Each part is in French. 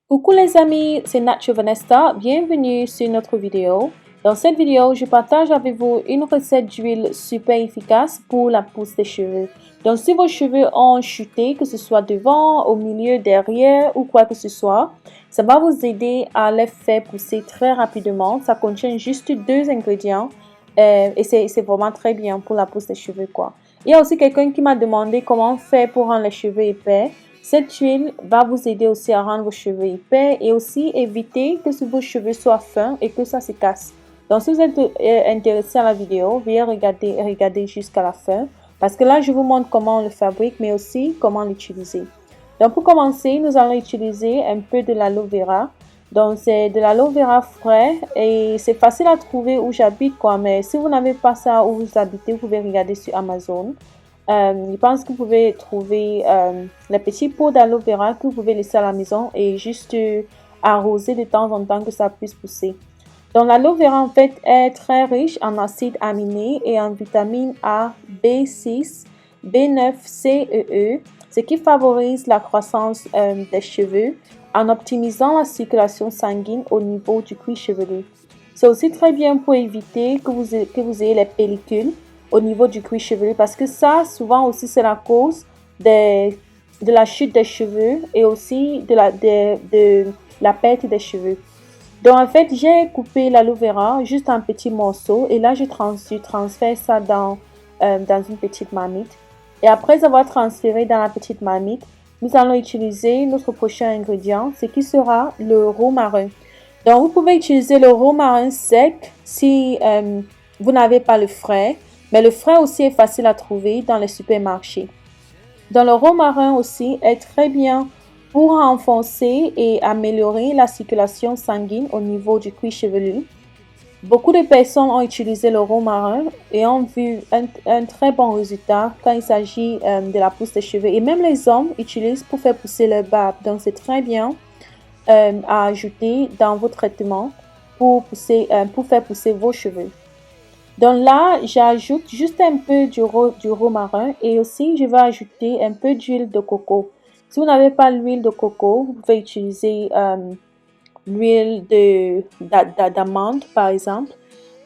Coucou les amis, c'est Nacho Vanessa, bienvenue sur notre vidéo. Dans cette vidéo, je partage avec vous une recette d'huile super efficace pour la pousse des cheveux. Donc si vos cheveux ont chuté, que ce soit devant, au milieu, derrière ou quoi que ce soit, ça va vous aider à les faire pousser très rapidement. Ça contient juste 2 ingrédients et c'est vraiment très bien pour la pousse des cheveux quoi. Il y a aussi quelqu'un qui m'a demandé comment faire pour rendre les cheveux épais. Cette huile va vous aider aussi à rendre vos cheveux épais et aussi éviter que vos cheveux soient fins et que ça se casse. Donc si vous êtes intéressé à la vidéo, veuillez regarder jusqu'à la fin parce que là je vous montre comment on le fabrique mais aussi comment l'utiliser. Donc pour commencer, nous allons utiliser un peu de l'aloe vera. Donc c'est de l'aloe vera frais et c'est facile à trouver où j'habite quoi, mais si vous n'avez pas ça où vous habitez, vous pouvez regarder sur Amazon. Je pense que vous pouvez trouver les petits pots d'aloe vera que vous pouvez laisser à la maison et juste arroser de temps en temps que ça puisse pousser. Donc l'aloe vera en fait est très riche en acides aminés et en vitamines A, B6, B9, C et E, ce qui favorise la croissance des cheveux en optimisant la circulation sanguine au niveau du cuir chevelu. C'est aussi très bien pour éviter que vous ayez les pellicules au niveau du cuir chevelu parce que ça, souvent aussi, c'est la cause de la chute des cheveux et aussi de la perte des cheveux. Donc, en fait, j'ai coupé l'aloe vera juste en petits morceaux et là, je transfère ça dans une petite marmite. Et après avoir transféré dans la petite marmite, nous allons utiliser notre prochain ingrédient, ce qui sera le romarin. Donc, vous pouvez utiliser le romarin sec si vous n'avez pas le frais. Mais le frais aussi est facile à trouver dans les supermarchés. Donc le romarin aussi est très bien pour renforcer et améliorer la circulation sanguine au niveau du cuir chevelu. Beaucoup de personnes ont utilisé le romarin et ont vu un très bon résultat quand il s'agit de la pousse des cheveux. Et même les hommes utilisent pour faire pousser leur barbe. Donc c'est très bien à ajouter dans vos traitements pour faire pousser vos cheveux. Donc là, j'ajoute juste un peu du romarin et aussi je vais ajouter un peu d'huile de coco. Si vous n'avez pas l'huile de coco, vous pouvez utiliser l'huile d'amande par exemple.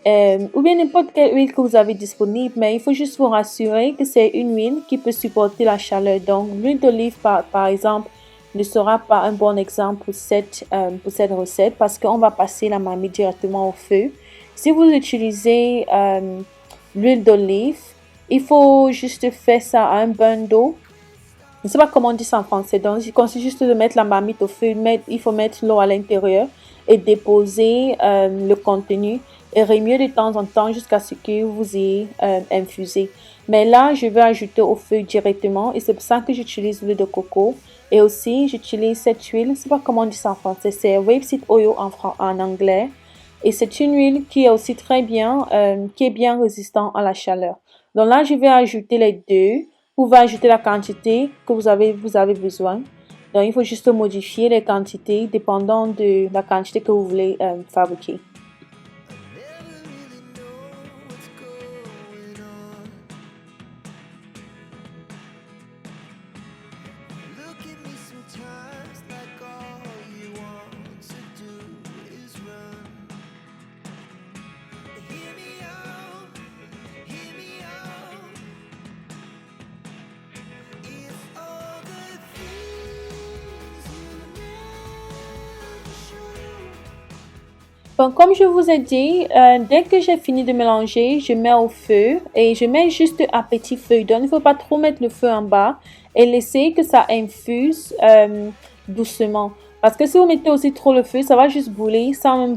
Ou bien n'importe quelle huile que vous avez disponible, mais il faut juste vous rassurer que c'est une huile qui peut supporter la chaleur. Donc l'huile d'olive par exemple ne sera pas un bon exemple pour cette recette parce qu'on va passer la marmite directement au feu. Si vous utilisez l'huile d'olive, il faut juste faire ça à un bain d'eau. Je ne sais pas comment on dit ça en français. Donc, il consiste juste de mettre la marmite au feu. Il faut mettre l'eau à l'intérieur et déposer le contenu et remuer de temps en temps jusqu'à ce que vous ayez infusé. Mais là, je vais ajouter au feu directement et c'est pour ça que j'utilise l'huile de coco. Et aussi, j'utilise cette huile. Je ne sais pas comment on dit ça en français. C'est rapeseed oil en anglais. Et c'est une huile qui est aussi très bien, qui est bien résistant à la chaleur. Donc là, je vais ajouter les deux. Vous pouvez ajouter la quantité que vous avez besoin. Donc, il faut juste modifier les quantités dépendant de la quantité que vous voulez fabriquer. Bon, comme je vous ai dit, dès que j'ai fini de mélanger, je mets au feu et je mets juste à petit feu. Donc, il ne faut pas trop mettre le feu en bas et laisser que ça infuse doucement. Parce que si vous mettez aussi trop le feu, ça va juste brûler sans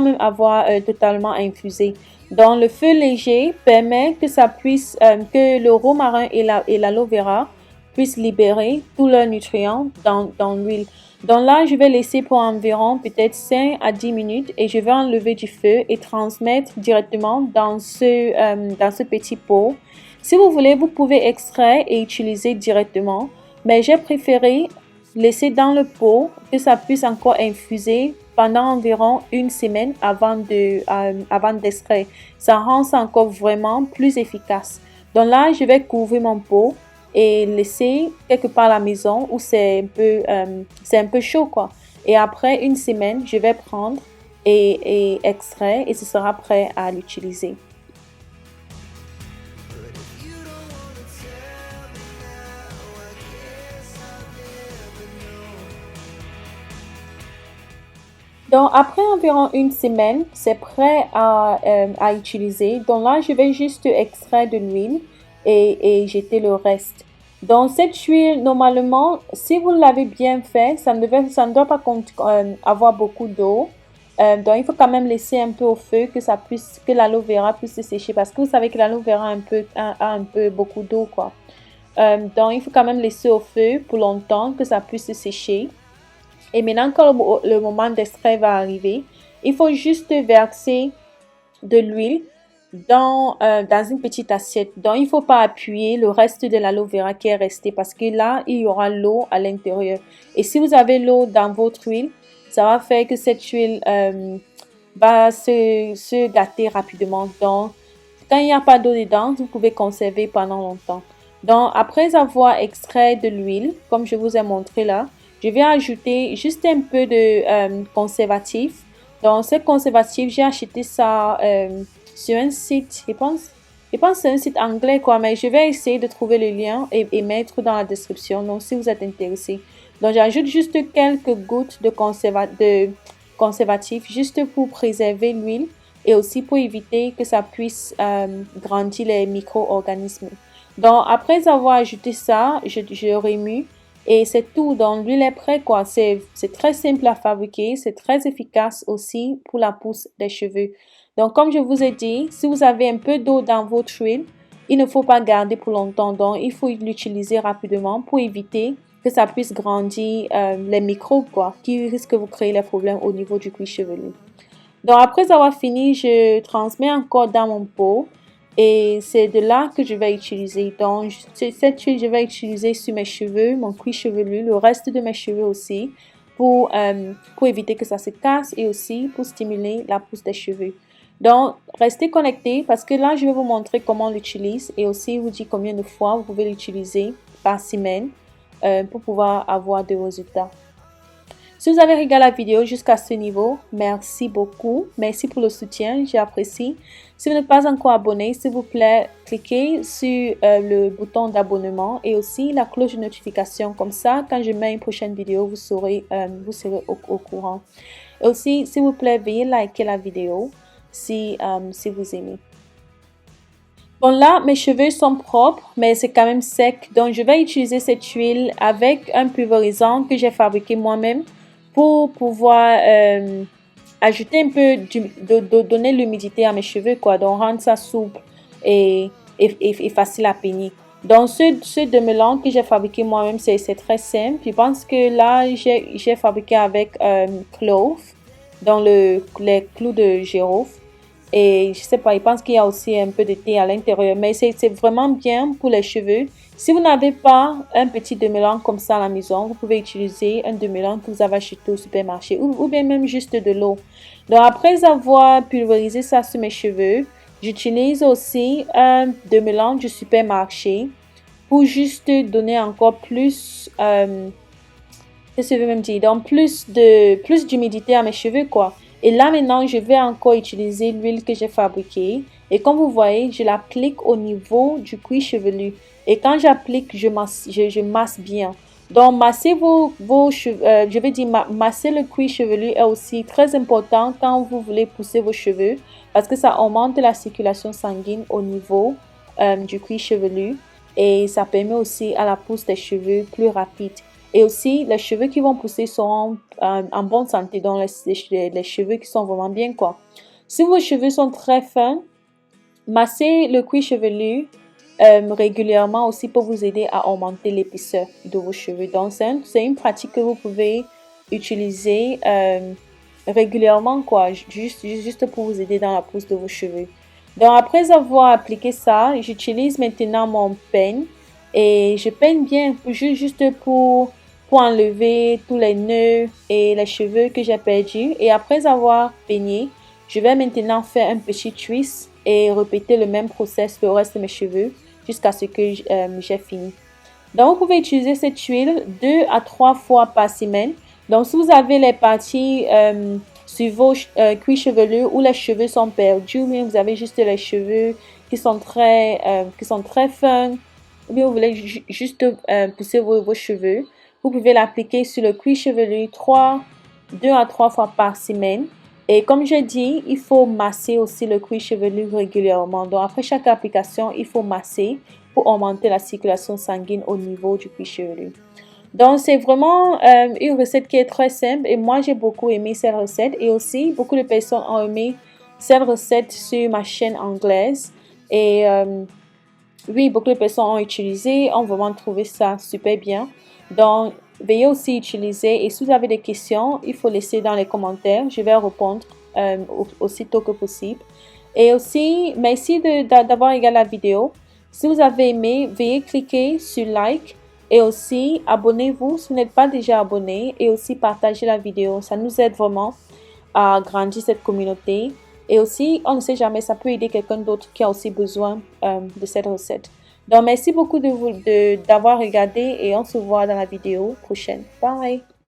même avoir totalement infusé. Donc, le feu léger permet que que le romarin et l'aloe vera puissent libérer tous leurs nutriments dans l'huile. Donc là, je vais laisser pour environ peut-être 5 à 10 minutes et je vais enlever du feu et transmettre directement dans ce petit pot. Si vous voulez, vous pouvez extraire et utiliser directement, mais j'ai préféré laisser dans le pot que ça puisse encore infuser pendant environ une semaine avant d'extraire. Ça rend ça encore vraiment plus efficace. Donc là, je vais couvrir mon pot et laisser quelque part à la maison où c'est un peu chaud quoi. Et après une semaine, je vais prendre et extraire et ce sera prêt à l'utiliser. Donc, après environ une semaine, c'est prêt à utiliser. Donc là, je vais juste extraire de l'huile et jeter le reste. Donc, cette huile, normalement, si vous l'avez bien fait, ça ne doit pas avoir beaucoup d'eau. Donc, il faut quand même laisser un peu au feu que l'aloe vera puisse se sécher. Parce que vous savez que l'aloe vera a un peu beaucoup d'eau, quoi. Donc, il faut quand même laisser au feu pour longtemps que ça puisse se sécher. Et maintenant, quand le moment d'extrait va arriver, il faut juste verser de l'huile dans une petite assiette. Donc, il ne faut pas appuyer le reste de l'aloe vera qui est resté parce que là, il y aura l'eau à l'intérieur. Et si vous avez l'eau dans votre huile, ça va faire que cette huile va se gâter rapidement. Donc, quand il n'y a pas d'eau dedans, vous pouvez conserver pendant longtemps. Donc, après avoir extrait de l'huile, comme je vous ai montré là, je vais ajouter juste un peu de conservatif. Donc, ce conservatif, j'ai acheté ça sur un site, je pense que c'est un site anglais quoi, mais je vais essayer de trouver le lien et mettre dans la description. Donc, si vous êtes intéressé. Donc, j'ajoute juste quelques gouttes de conservatif juste pour préserver l'huile et aussi pour éviter que ça puisse grandir les micro-organismes. Donc, après avoir ajouté ça, je remue. Et c'est tout, donc l'huile est prête quoi, c'est très simple à fabriquer, c'est très efficace aussi pour la pousse des cheveux. Donc comme je vous ai dit, si vous avez un peu d'eau dans votre huile, il ne faut pas garder pour longtemps, donc il faut l'utiliser rapidement pour éviter que ça puisse grandir les microbes quoi, qui risquent de vous créer les problèmes au niveau du cuir chevelu. Donc après avoir fini, je transmets encore dans mon pot. Et c'est de là que je vais utiliser. Donc, cette huile, je vais utiliser sur mes cheveux, mon cuir chevelu, le reste de mes cheveux aussi, pour éviter que ça se casse et aussi pour stimuler la pousse des cheveux. Donc, restez connectés parce que là, je vais vous montrer comment on l'utilise et aussi vous dire combien de fois vous pouvez l'utiliser par semaine pour pouvoir avoir des résultats. Si vous avez regardé la vidéo jusqu'à ce niveau, merci beaucoup. Merci pour le soutien, j'apprécie. Si vous n'êtes pas encore abonné, s'il vous plaît, cliquez sur le bouton d'abonnement et aussi la cloche de notification. Comme ça, quand je mets une prochaine vidéo, vous serez au courant. Et aussi, s'il vous plaît, veuillez liker la vidéo si vous aimez. Bon là, mes cheveux sont propres, mais c'est quand même sec. Donc, je vais utiliser cette huile avec un pulvérisant que j'ai fabriqué moi-même pour pouvoir ajouter un peu, donner l'humidité à mes cheveux, quoi. Donc, rendre ça souple et facile à peigner. Donc, ce démêlant que j'ai fabriqué moi-même, c'est très simple. Je pense que là, j'ai fabriqué avec clove, dans les clous de girofle. Et je sais pas, je pense qu'il y a aussi un peu de thé à l'intérieur. Mais c'est vraiment bien pour les cheveux. Si vous n'avez pas un petit démêlant comme ça à la maison, vous pouvez utiliser un démêlant que vous avez acheté au supermarché ou bien même juste de l'eau. Donc après avoir pulvérisé ça sur mes cheveux, j'utilise aussi un démêlant du supermarché pour juste donner encore plus, qu'est-ce que je veux même dire, donc plus d'humidité à mes cheveux quoi. Et là maintenant, je vais encore utiliser l'huile que j'ai fabriquée. Et comme vous voyez, je l'applique au niveau du cuir chevelu. Et quand j'applique, je masse bien. Donc, masser vos cheveux, je vais dire masser le cuir chevelu est aussi très important quand vous voulez pousser vos cheveux. Parce que ça augmente la circulation sanguine au niveau du cuir chevelu. Et ça permet aussi à la pousse des cheveux plus rapide. Et aussi, les cheveux qui vont pousser seront en bonne santé, donc les cheveux qui sont vraiment bien, quoi. Si vos cheveux sont très fins, massez le cuir chevelu régulièrement aussi pour vous aider à augmenter l'épaisseur de vos cheveux. Donc, c'est une pratique que vous pouvez utiliser régulièrement, quoi, juste pour vous aider dans la pousse de vos cheveux. Donc, après avoir appliqué ça, j'utilise maintenant mon peigne et je peigne bien, juste pour enlever tous les nœuds et les cheveux que j'ai perdus. Et après avoir peigné, je vais maintenant faire un petit twist et répéter le même process pour le reste de mes cheveux jusqu'à ce que j'ai fini. Donc, vous pouvez utiliser cette huile 2 à 3 fois par semaine. Donc, si vous avez les parties sur vos cuirs chevelus où les cheveux sont perdus, ou bien vous avez juste les cheveux qui sont très fins, ou bien vous voulez juste pousser vos cheveux, vous pouvez l'appliquer sur le cuir chevelu 2 à 3 fois par semaine. Et comme j'ai dit, il faut masser aussi le cuir chevelu régulièrement. Donc, après chaque application, il faut masser pour augmenter la circulation sanguine au niveau du cuir chevelu. Donc, c'est vraiment une recette qui est très simple et moi, j'ai beaucoup aimé cette recette. Et aussi, beaucoup de personnes ont aimé cette recette sur ma chaîne anglaise. Et oui, beaucoup de personnes ont utilisé, ont vraiment trouvé ça super bien. Donc, veuillez aussi utiliser. Et si vous avez des questions, il faut laisser dans les commentaires. Je vais répondre aussitôt que possible. Et aussi, merci d'avoir regardé la vidéo. Si vous avez aimé, veuillez cliquer sur like. Et aussi, abonnez-vous si vous n'êtes pas déjà abonné. Et aussi, partagez la vidéo. Ça nous aide vraiment à grandir cette communauté. Et aussi, on ne sait jamais, ça peut aider quelqu'un d'autre qui a aussi besoin de cette recette. Donc, merci beaucoup d'avoir regardé et on se voit dans la vidéo prochaine. Bye!